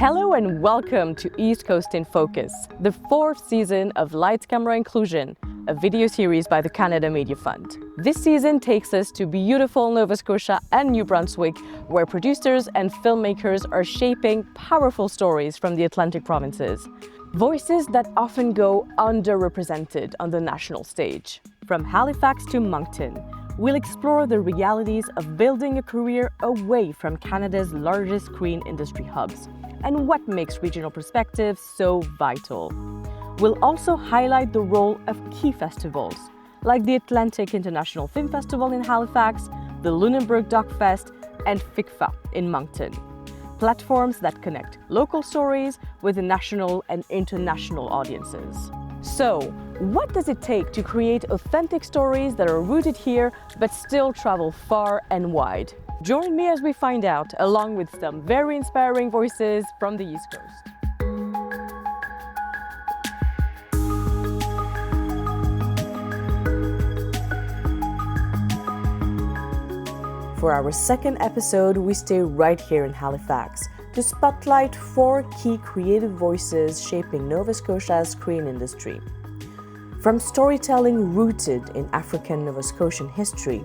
Hello and welcome to East Coast in Focus, the fourth season of Lights Camera Inclusion, a video series by the Canada Media Fund. This season takes us to beautiful Nova Scotia and New Brunswick, where producers and filmmakers are shaping powerful stories from the Atlantic provinces. Voices that often go underrepresented on the national stage. From Halifax to Moncton, we'll explore the realities of building a career away from Canada's largest screen industry hubs and what makes regional perspectives so vital. We'll also highlight the role of key festivals, like the Atlantic International Film Festival in Halifax, the Lunenburg Doc Fest, and FICFA in Moncton. Platforms that connect local stories with national and international audiences. So, what does it take to create authentic stories that are rooted here but still travel far and wide? Join me as we find out, along with some very inspiring voices from the East Coast. For our second episode, we stay right here in Halifax to spotlight four key creative voices shaping Nova Scotia's screen industry. From storytelling rooted in African Nova Scotian history,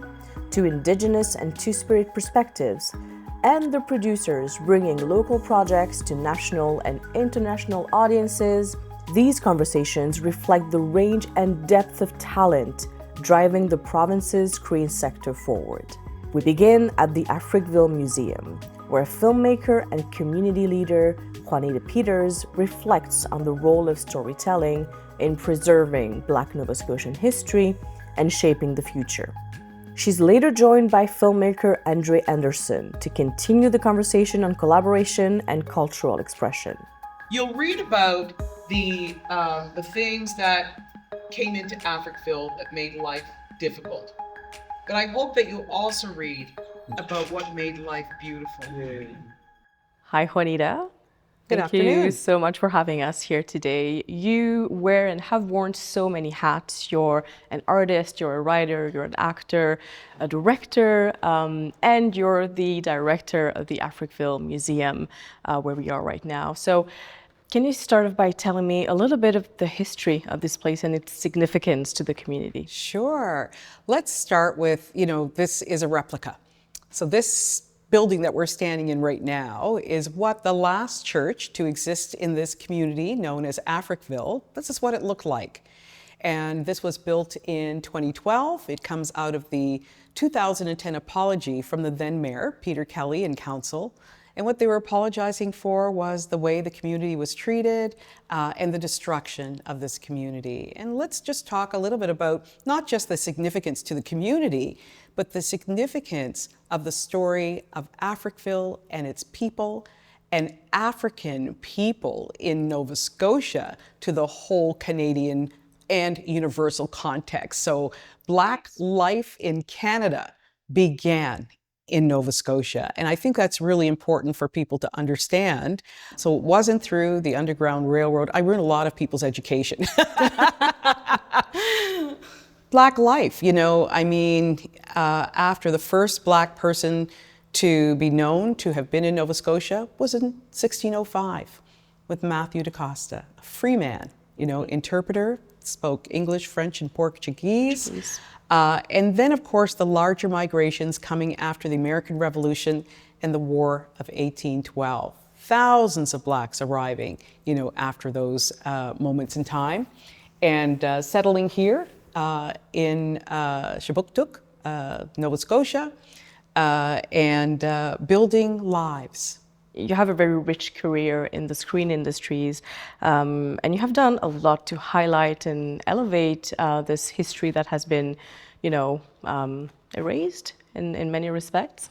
to Indigenous and Two-Spirit perspectives, and the producers bringing local projects to national and international audiences, these conversations reflect the range and depth of talent driving the province's screen sector forward. We begin at the Africville Museum, where filmmaker and community leader Juanita Peters reflects on the role of storytelling in preserving Black Nova Scotian history and shaping the future. She's later joined by filmmaker Andre Anderson to continue the conversation on collaboration and cultural expression. You'll read about the things that came into Africville that made life difficult. But I hope that you'll also read about what made life beautiful. Hi, Juanita. Good Thank afternoon. you so much for having us here today. You wear and have worn so many hats. You're an artist, you're a writer, you're an actor, a director, and you're the director of the Africville Museum, where we are right now. So can you start off by telling me a little bit of the history of this place and its significance to the community? Sure. Let's start with, this is a replica. So this building that we're standing in right now is what the last church to exist in this community, known as Africville, this is what it looked like. And this was built in 2012. It comes out of the 2010 apology from the then mayor, Peter Kelly, and council. And what they were apologizing for was the way the community was treated and the destruction of this community. And let's just talk a little bit about not just the significance to the community, but the significance of the story of Africville and its people and African people in Nova Scotia to the whole Canadian and universal context. So Black life in Canada began in Nova Scotia. And I think that's really important for people to understand. So it wasn't through the Underground Railroad. I ruined a lot of people's education. Black life, after the first Black person to be known to have been in Nova Scotia was in 1605 with Matthew da Costa, a free man, interpreter, spoke English, French, and Portuguese. And then, of course, the larger migrations coming after the American Revolution and the War of 1812. Thousands of Blacks arriving, after those moments in time and settling here in Shabuktuk, Nova Scotia, and building lives. You have a very rich career in the screen industries, and you have done a lot to highlight and elevate this history that has been, erased in many respects.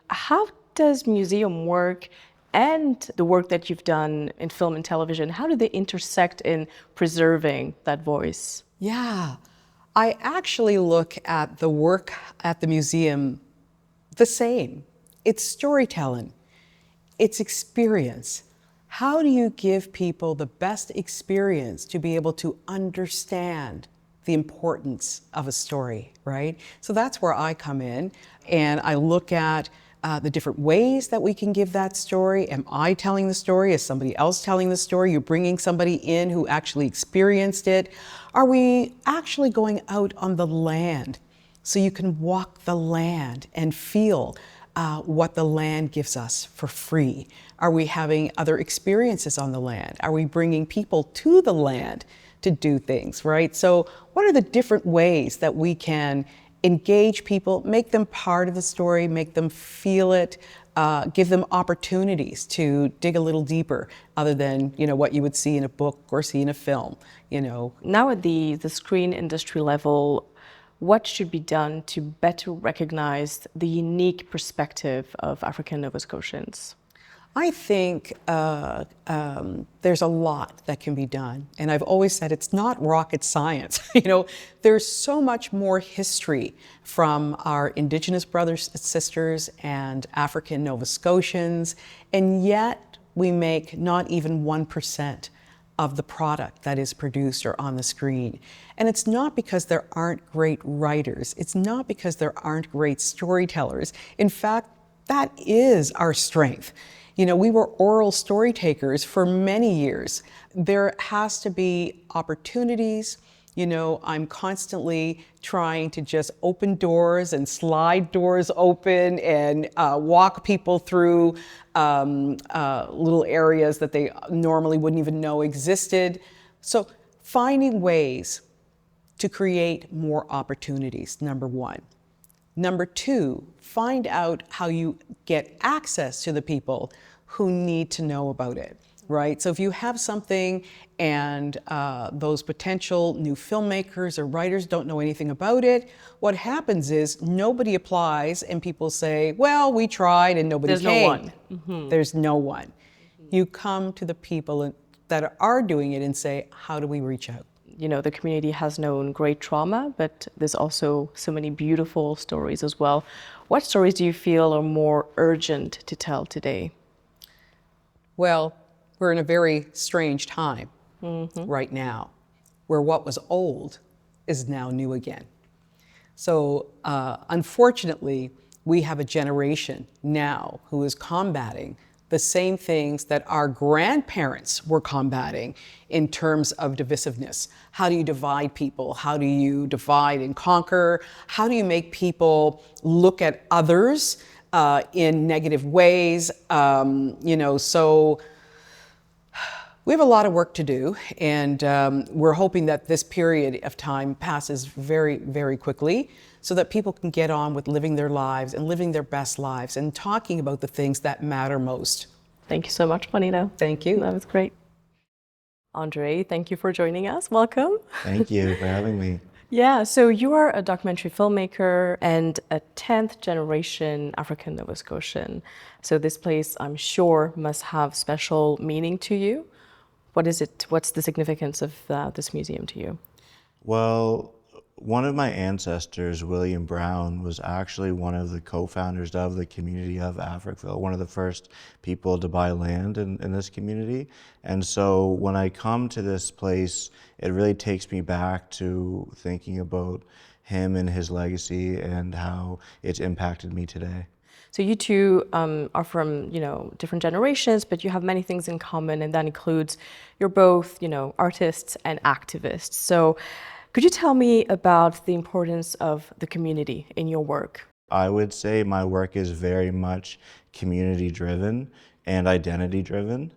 How does museum work and the work that you've done in film and television, how do they intersect in preserving that voice? Yeah, I actually look at the work at the museum the same. It's storytelling. It's experience. How do you give people the best experience to be able to understand the importance of a story, right? So that's where I come in and I look at the different ways that we can give that story. Am I telling the story? Is somebody else telling the story? You're bringing somebody in who actually experienced it. Are we actually going out on the land so you can walk the land and feel what the land gives us for free? Are we having other experiences on the land? Are we bringing people to the land to do things, right? So what are the different ways that we can engage people, make them part of the story, make them feel it, give them opportunities to dig a little deeper other than, what you would see in a book or see in a film, Now at the screen industry level, what should be done to better recognize the unique perspective of African Nova Scotians? I think there's a lot that can be done. And I've always said it's not rocket science. There's so much more history from our Indigenous brothers and sisters and African Nova Scotians, and yet we make not even 1% of the product that is produced or on the screen. And it's not because there aren't great writers. It's not because there aren't great storytellers. In fact, that is our strength. We were oral story takers for many years. There has to be opportunities. I'm constantly trying to just open doors and slide doors open and walk people through little areas that they normally wouldn't even know existed. So finding ways to create more opportunities, number one. Number two, find out how you get access to the people who need to know about it, right? So if you have something and those potential new filmmakers or writers don't know anything about it, what happens is nobody applies and people say, well, we tried and nobody came. There's no one. Mm-hmm. There's no one. You come to the people that are doing it and say, how do we reach out? The community has known great trauma, but there's also so many beautiful stories as well. What stories do you feel are more urgent to tell today? Well, we're in a very strange time right now, where what was old is now new again. So unfortunately, we have a generation now who is combating the same things that our grandparents were combating in terms of divisiveness. How do you divide people? How do you divide and conquer? How do you make people look at others in negative ways? So we have a lot of work to do, and we're hoping that this period of time passes very, very quickly so that people can get on with living their lives and living their best lives and talking about the things that matter most. Thank you so much, Juanita. Thank you. That was great. Andre, thank you for joining us. Welcome. Thank you for having me. Yeah, so you are a documentary filmmaker and a 10th generation African Nova Scotian. So this place, I'm sure, must have special meaning to you. What is it? What's the significance of this museum to you? Well, one of my ancestors, William Brown, was actually one of the co-founders of the community of Africville, one of the first people to buy land in this community. And so when I come to this place, it really takes me back to thinking about him and his legacy and how it's impacted me today. So you two are from, different generations, but you have many things in common, and that includes you're both, artists and activists. So could you tell me about the importance of the community in your work? I would say my work is very much community-driven and identity-driven.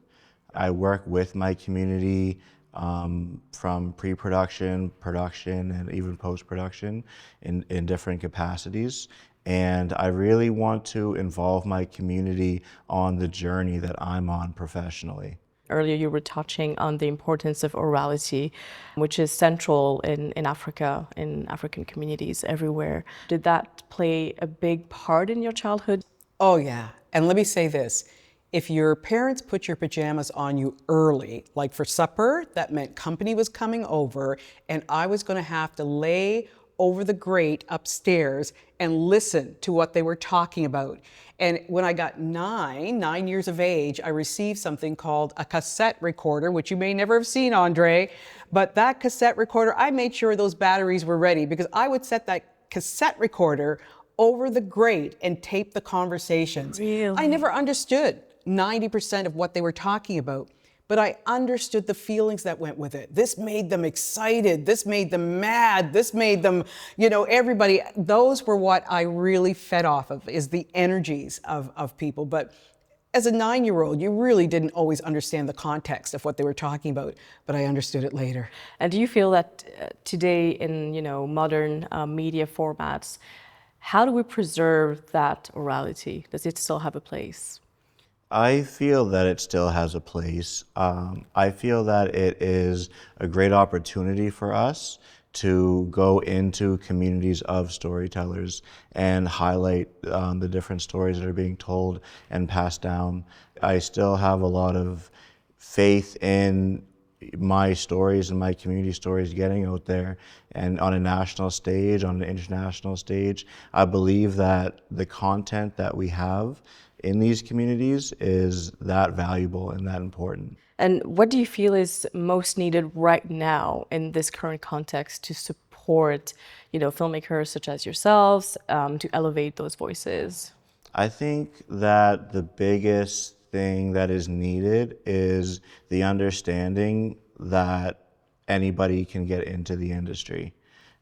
I work with my community from pre-production, production, and even post-production in different capacities. And I really want to involve my community on the journey that I'm on professionally. Earlier you were touching on the importance of orality, which is central in Africa, in African communities everywhere. Did that play a big part in your childhood? Oh yeah, and let me say this. If your parents put your pajamas on you early, like for supper, that meant company was coming over and I was gonna have to lay over the grate upstairs and listen to what they were talking about. And when I got 9 years of age, I received something called a cassette recorder, which you may never have seen, Andre, but that cassette recorder, I made sure those batteries were ready because I would set that cassette recorder over the grate and tape the conversations. Really? I never understood 90% of what they were talking about, but I understood the feelings that went with it. This made them excited. This made them mad. This made them, everybody. Those were what I really fed off of, is the energies of people. But as a 9-year-old, you really didn't always understand the context of what they were talking about, but I understood it later. And do you feel that today in modern media formats, how do we preserve that orality? Does it still have a place? I feel that it still has a place. I feel that it is a great opportunity for us to go into communities of storytellers and highlight the different stories that are being told and passed down. I still have a lot of faith in my stories and my community stories getting out there and on a national stage, on an international stage. I believe that the content that we have in these communities is that valuable and that important. And what do you feel is most needed right now in this current context to support, filmmakers such as yourselves, to elevate those voices? I think that the biggest thing that is needed is the understanding that anybody can get into the industry.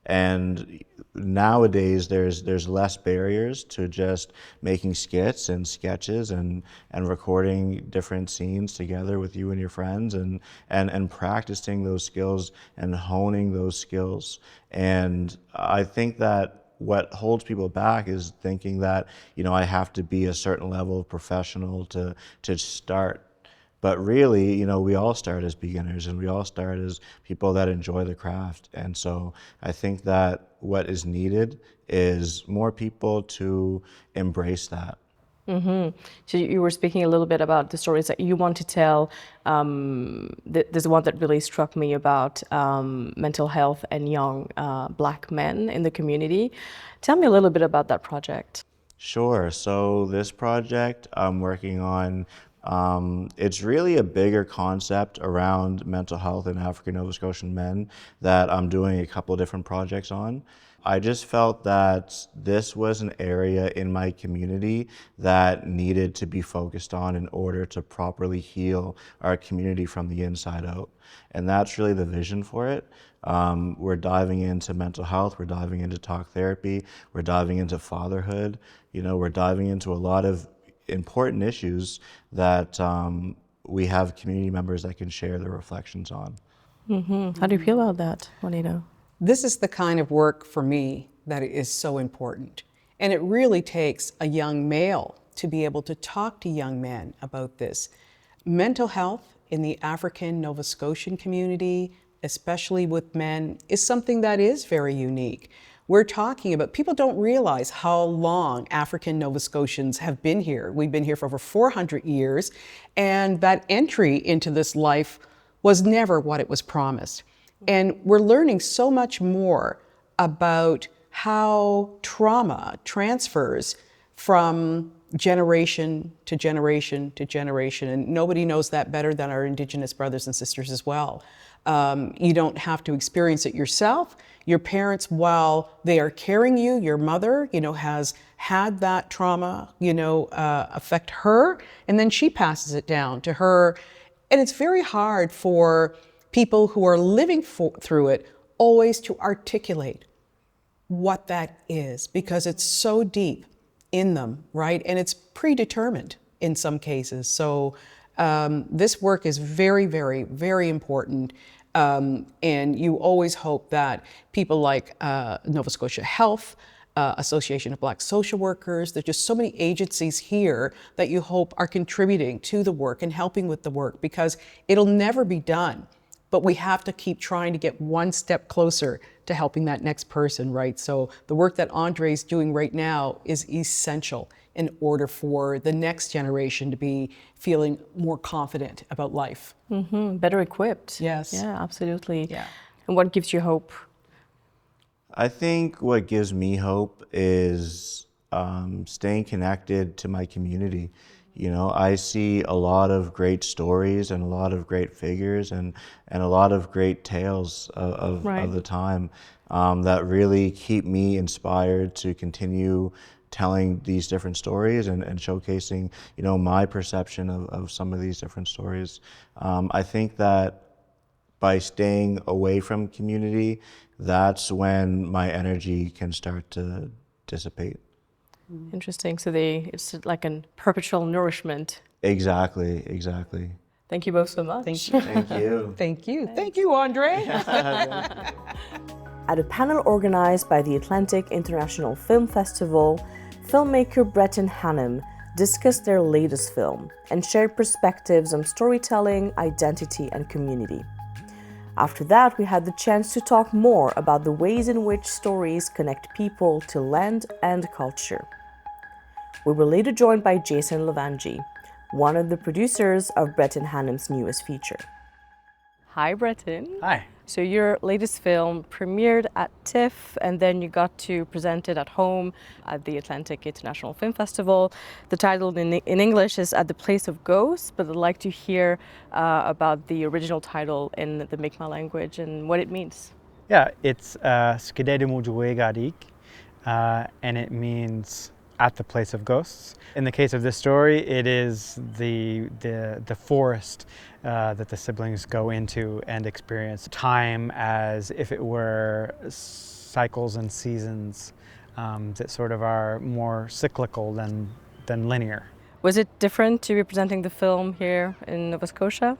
And nowadays there's less barriers to just making skits and sketches and recording different scenes together with you and your friends and practicing those skills and honing those skills. And I think that what holds people back is thinking that, I have to be a certain level of professional to start. But really, we all start as beginners and we all start as people that enjoy the craft. And so I think that what is needed is more people to embrace that. Mm-hmm. So you were speaking a little bit about the stories that you want to tell. There's one that really struck me about mental health and young Black men in the community. Tell me a little bit about that project. Sure. So this project I'm working on, it's really a bigger concept around mental health in African Nova Scotian men that I'm doing a couple of different projects on. I just felt that this was an area in my community that needed to be focused on in order to properly heal our community from the inside out. And that's really the vision for it. We're diving into mental health, we're diving into talk therapy, we're diving into fatherhood, we're diving into a lot of important issues that we have community members that can share their reflections on. Mm-hmm. How do you feel about that, Juanita? This is the kind of work for me that is so important. And it really takes a young male to be able to talk to young men about this. Mental health in the African Nova Scotian community, especially with men, is something that is very unique. We're talking about, people don't realize how long African Nova Scotians have been here. We've been here for over 400 years, and that entry into this life was never what it was promised. And we're learning so much more about how trauma transfers from generation to generation to generation. And nobody knows that better than our Indigenous brothers and sisters as well. You don't have to experience it yourself. Your parents, while they are carrying you, your mother, has had that trauma, affect her, and then she passes it down to her. And it's very hard for people who are living through it always to articulate what that is, because it's so deep in them, right? And it's predetermined in some cases. So this work is very, very, very important. And you always hope that people like Nova Scotia Health, Association of Black Social Workers, there's just so many agencies here that you hope are contributing to the work and helping with the work, because it'll never be done. But we have to keep trying to get one step closer to helping that next person, right? So the work that Andre's doing right now is essential in order for the next generation to be feeling more confident about life. Mm-hmm. Better equipped. Yes. Yeah, absolutely. Yeah. And what gives you hope? I think what gives me hope is staying connected to my community. You know, I see a lot of great stories and a lot of great figures and a lot of great tales of the time that really keep me inspired to continue telling these different stories and showcasing, you know, my perception of some of these different stories. I think that by staying away from community, that's when my energy can start to dissipate. Interesting. So it's like a perpetual nourishment. Exactly, exactly. Thank you both so much. Thank you. Thank you. Thank you. Thank you, Andre. At a panel organized by the Atlantic International Film Festival, filmmaker Breton Hannum discussed their latest film and shared perspectives on storytelling, identity, and community. After that, we had the chance to talk more about the ways in which stories connect people to land and culture. We were later joined by Jason Levangie, one of the producers of Breton Hannum's newest feature. Hi, Breton. Hi. So your latest film premiered at TIFF, and then you got to present it at home at the Atlantic International Film Festival. The title in English is At the Place of Ghosts, but I'd like to hear about the original title in the Mi'kmaq language and what it means. Yeah, it's Skidede Mujuegadik, and it means at the place of ghosts. In the case of this story, it is the forest that the siblings go into and experience time as if it were cycles and seasons that sort of are more cyclical than linear. Was it different to be presenting the film here in Nova Scotia?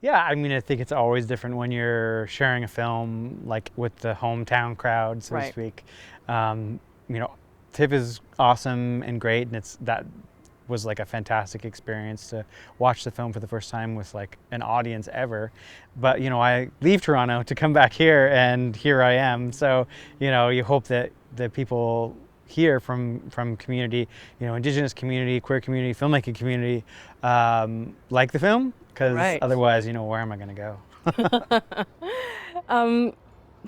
Yeah, I mean, I think it's always different when you're sharing a film like with the hometown crowd, so to speak. You know, TIFF is awesome and great, and that was like a fantastic experience to watch the film for the first time with like an audience ever. But you know, I leave Toronto to come back here, and here I am. So you know, you hope that the people here from community, you know, Indigenous community, queer community, filmmaking community, like the film, because otherwise, you know, where am I going to go?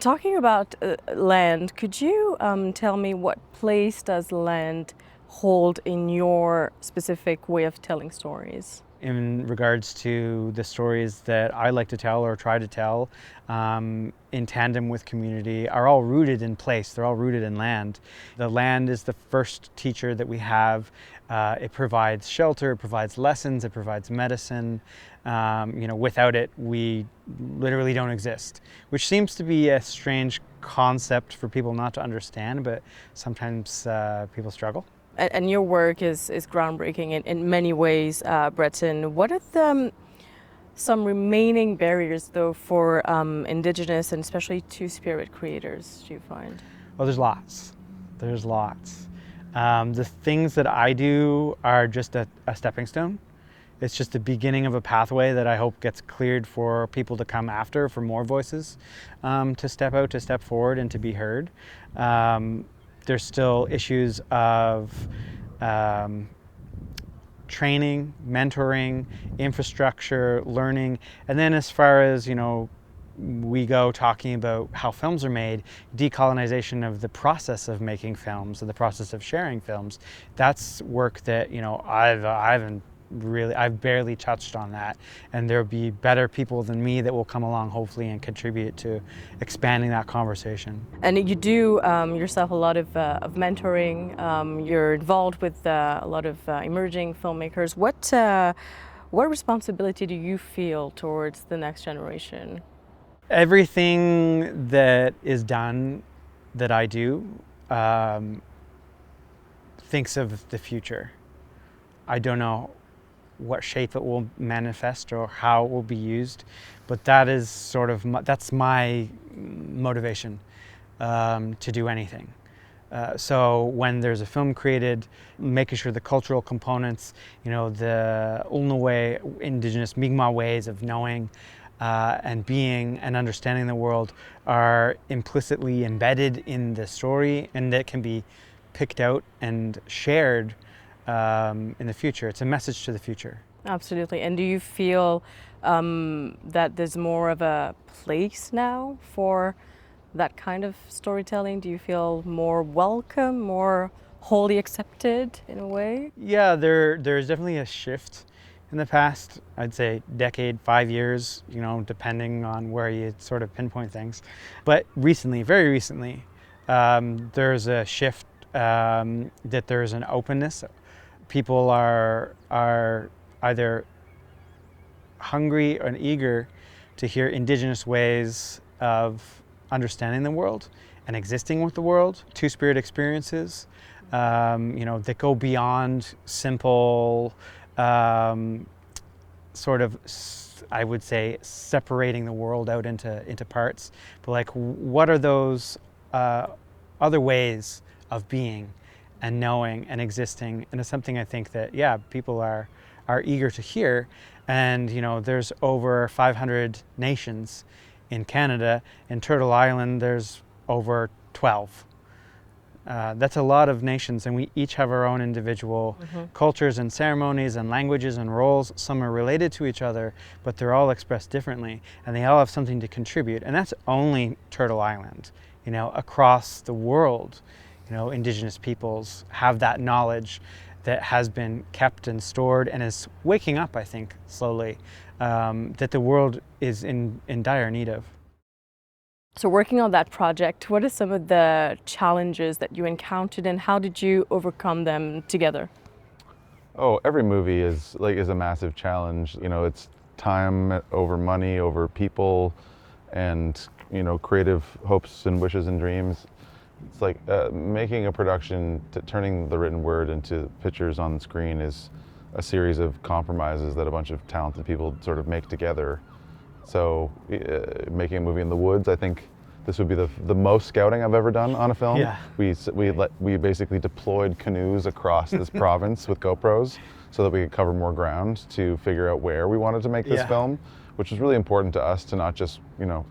Talking about land, could you tell me what place does land hold in your specific way of telling stories? In regards to the stories that I like to tell or try to tell in tandem with community are all rooted in place, they're all rooted in land. The land is the first teacher that we have. It provides shelter, it provides lessons, it provides medicine. You know, without it, we literally don't exist, which seems to be a strange concept for people not to understand, but sometimes people struggle. And your work is groundbreaking in many ways, Breton. What are some remaining barriers, though, for Indigenous and especially Two-Spirit creators, do you find? Well, there's lots. There's lots. The things that I do are just a stepping stone. It's just the beginning of a pathway that I hope gets cleared for people to come after, for more voices to step out, to step forward, and to be heard. There's still issues of training, mentoring, infrastructure, learning, and then as far as, you know, we go talking about how films are made, decolonization of the process of making films and the process of sharing films. That's work that, you know, I've barely touched on that, and there'll be better people than me that will come along hopefully and contribute to expanding that conversation. And you do yourself a lot of mentoring. You're involved with a lot of emerging filmmakers. What responsibility do you feel towards the next generation? Everything that is done that I do thinks of the future. I don't know what shape it will manifest or how it will be used, but that is sort of that's my motivation to do anything. So when there's a film created, making sure the cultural components, you know, the Ulnowe, Indigenous Mi'kmaq ways of knowing and being and understanding the world are implicitly embedded in the story, and that can be picked out and shared in the future. It's a message to the future. Absolutely. And do you feel that there's more of a place now for that kind of storytelling? Do you feel more welcome, more wholly accepted in a way? Yeah, there's definitely a shift in the past, I'd say decade, 5 years, depending on where you sort of pinpoint things. But recently, very recently, there's a shift that there's an openness. People are either hungry and eager to hear Indigenous ways of understanding the world and existing with the world, two-spirit experiences, that go beyond simple sort of, I would say, separating the world out into parts. But like, what are those other ways of being and knowing and existing? And it's something I think that, people are eager to hear. And, there's over 500 nations in Canada. In Turtle Island, there's over 12. That's a lot of nations, and we each have our own individual cultures and ceremonies and languages and roles. Some are related to each other, but they're all expressed differently, and they all have something to contribute. And that's only Turtle Island. Across the world, Indigenous peoples have that knowledge that has been kept and stored and is waking up, I think, slowly, that the world is in dire need of. So working on that project, what are some of the challenges that you encountered and how did you overcome them together? Oh, every movie is a massive challenge. It's time over money, over people, and creative hopes and wishes and dreams. It's like making a production, turning the written word into pictures on the screen is a series of compromises that a bunch of talented people sort of make together. So making a movie in the woods, I think this would be the most scouting I've ever done on a film. Yeah. We basically deployed canoes across this province with GoPros so that we could cover more ground to figure out where we wanted to make this film, which was really important to us to not just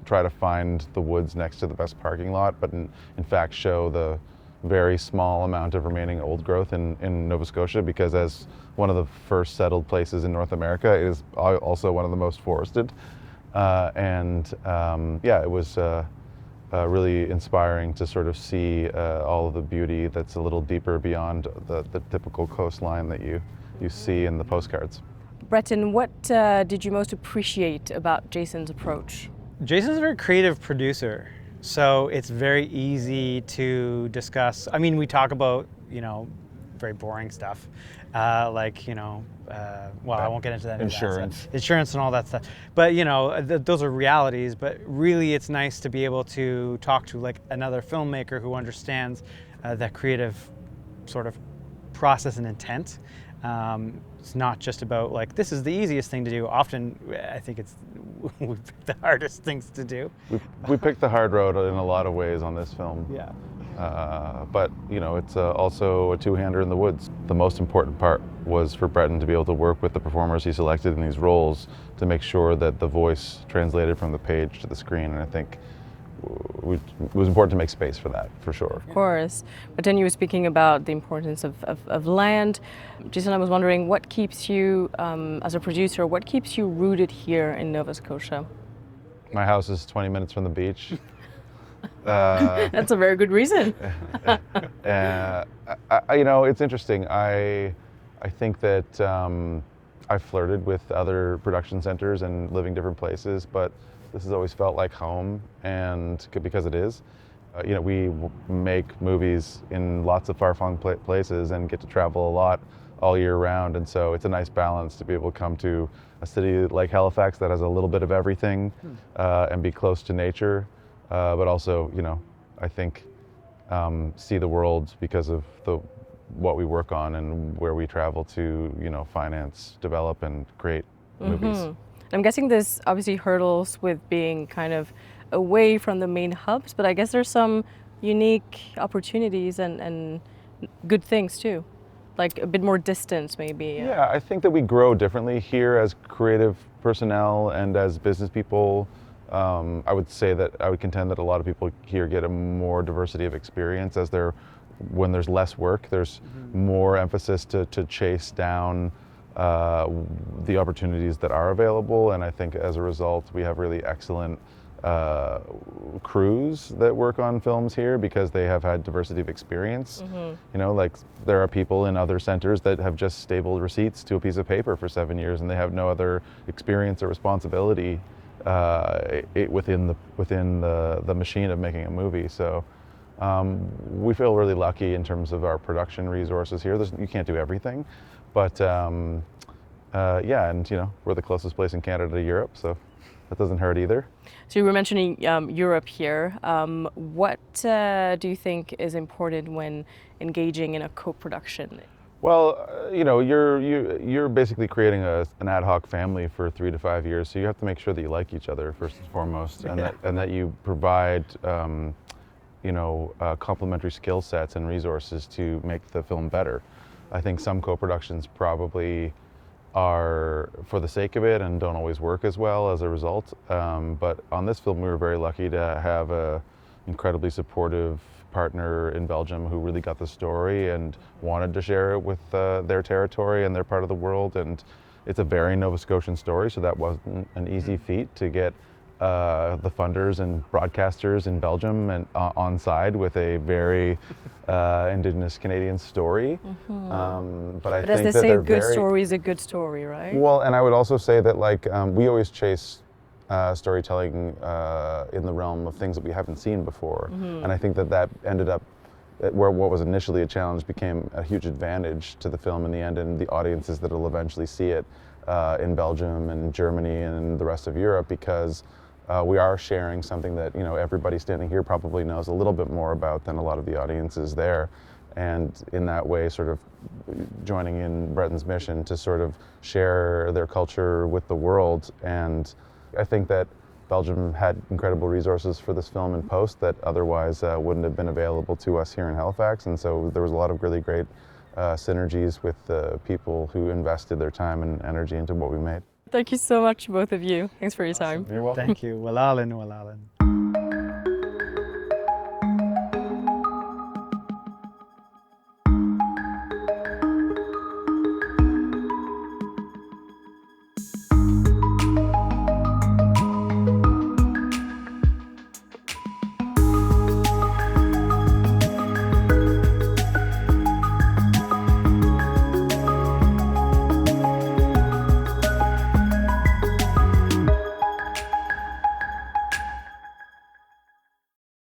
try to find the woods next to the best parking lot, but in fact show the very small amount of remaining old growth in Nova Scotia, because as one of the first settled places in North America, it is also one of the most forested. It was really inspiring to sort of see all of the beauty that's a little deeper beyond the typical coastline that you see in the postcards. Breton, what did you most appreciate about Jason's approach? Jason's a very creative producer, so it's very easy to discuss. I mean, we talk about, very boring stuff, I won't get into that. Insurance and all that stuff. But, those are realities, but really it's nice to be able to talk to like another filmmaker who understands that creative sort of process and intent. It's not just about like, this is the easiest thing to do. Often I think we pick the hardest things to do. We picked the hard road in a lot of ways on this film. Yeah. But it's also a two-hander in the woods. The most important part was for Breton to be able to work with the performers he selected in these roles to make sure that the voice translated from the page to the screen. And I think it was important to make space for that, for sure. Of course. But then you were speaking about the importance of land. Jason, I was wondering, what keeps you, as a producer, what keeps you rooted here in Nova Scotia? My house is 20 minutes from the beach. That's a very good reason. It's interesting. I think that I've flirted with other production centers and living different places, but this has always felt like home, and because it is. We make movies in lots of far-flung places and get to travel a lot all year round, and so it's a nice balance to be able to come to a city like Halifax that has a little bit of everything and be close to nature, but also, I think see the world because of what we work on and where we travel to, finance, develop, and create movies. I'm guessing there's obviously hurdles with being kind of away from the main hubs, but I guess there's some unique opportunities and good things too, like a bit more distance maybe. Yeah, I think that we grow differently here as creative personnel and as business people. I would contend that a lot of people here get a more diversity of experience when there's less work, there's more emphasis to chase down the opportunities that are available, and I think as a result we have really excellent crews that work on films here because they have had diversity of experience. You know, like there are people in other centers that have just stapled receipts to a piece of paper for 7 years and they have no other experience or responsibility within the machine of making a movie. So we feel really lucky in terms of our production resources here. You can't do everything, but yeah, and you know, we're the closest place in Canada to Europe, so that doesn't hurt either. So you were mentioning Europe here. What do you think is important when engaging in a co-production? Well, you know, you're basically creating an ad hoc family for 3 to 5 years, so you have to make sure that you like each other first and foremost, and that you provide, you know, complementary skill sets and resources to make the film better. I think some co-productions probably are for the sake of it and don't always work as well as a result. But on this film, we were very lucky to have a incredibly supportive partner in Belgium who really got the story and wanted to share it with their territory and their part of the world. And it's a very Nova Scotian story, so that wasn't an easy feat to get the funders and broadcasters in Belgium and on side with a very Indigenous Canadian story. But I But as think they say, they're a good very, story is a good story, right? well, and I would also say that like we always chase storytelling in the realm of things that we haven't seen before, and I think that ended up where what was initially a challenge became a huge advantage to the film in the end, and the audiences that will eventually see it in Belgium and Germany and the rest of Europe, because we are sharing something that, you know, everybody standing here probably knows a little bit more about than a lot of the audiences there. And in that way, sort of joining in Breton's mission to sort of share their culture with the world. And I think that Belgium had incredible resources for this film in post that otherwise wouldn't have been available to us here in Halifax. And so there was a lot of really great synergies with the people who invested their time and energy into what we made. Thank you so much, both of you. Thanks for your time. You're welcome. Thank you. Walalan, walalan.